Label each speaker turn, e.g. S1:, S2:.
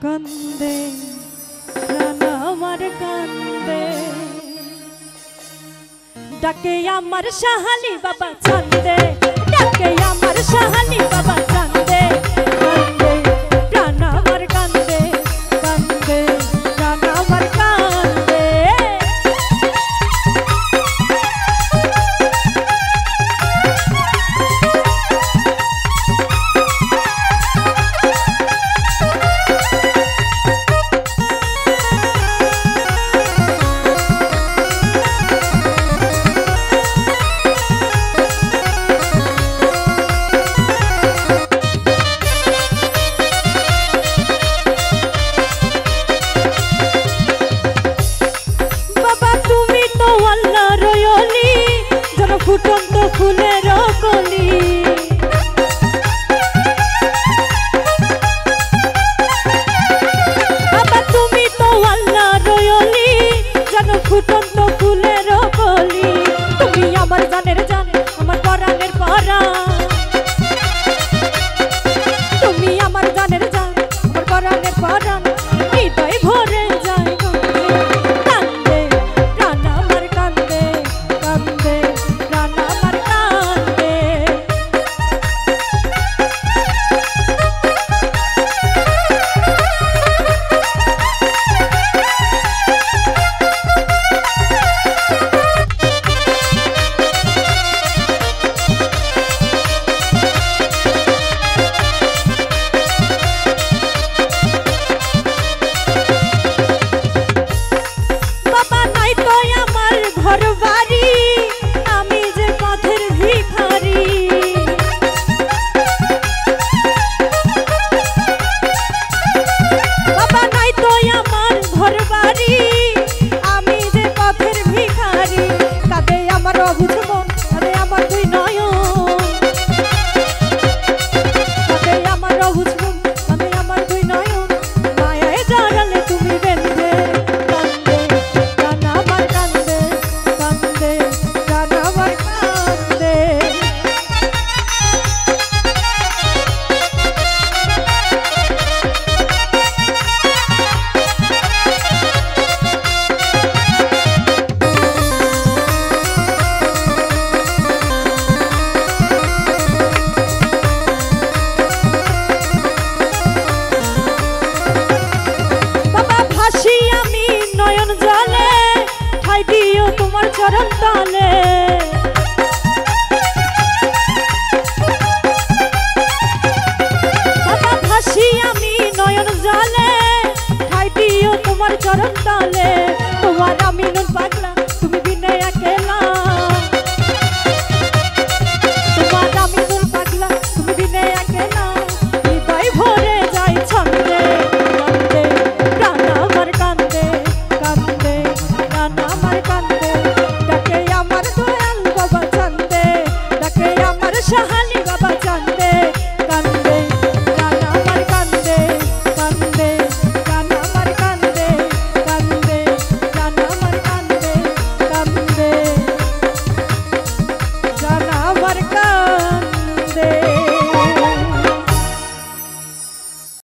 S1: কান্দে প্রাণ আমার কান্দে ডাকে আমার সাহালি বাবা চান্দে ডাকে আমার সাহালি বাবা চান্দে কান্দে প্রাণ আমার কান্দে কান্দে প্রাণ আমার কান্দে ফুটন্ত ফুলের কলি বাবা তুমি তো আল্লাহ রয়লি জানো ফুটন্ত ফুলের কলি তুমি আমার জানের জান আমার পরাণের পরাণ তুমি আমার জানের জান আমার পরাণের পরাণ হৃদয় ভরে যায় কান্দে প্রাণ আমার কান্দে কান্দে তোমার চরণ তালে বাবা ভাসি আমি নয়ন জালে ঠাই দিও তোমার চরণ তালে তোমার আমি নুন পাগলা তুমি বিনে একেলা তোমার আমি নুন পাগলা তুমি বিনে একেলা হৃদয় ভরে যায় ছন্দে কান্দে প্রাণ আমার কান্দে কান্দে প্রাণ আমার কান্দে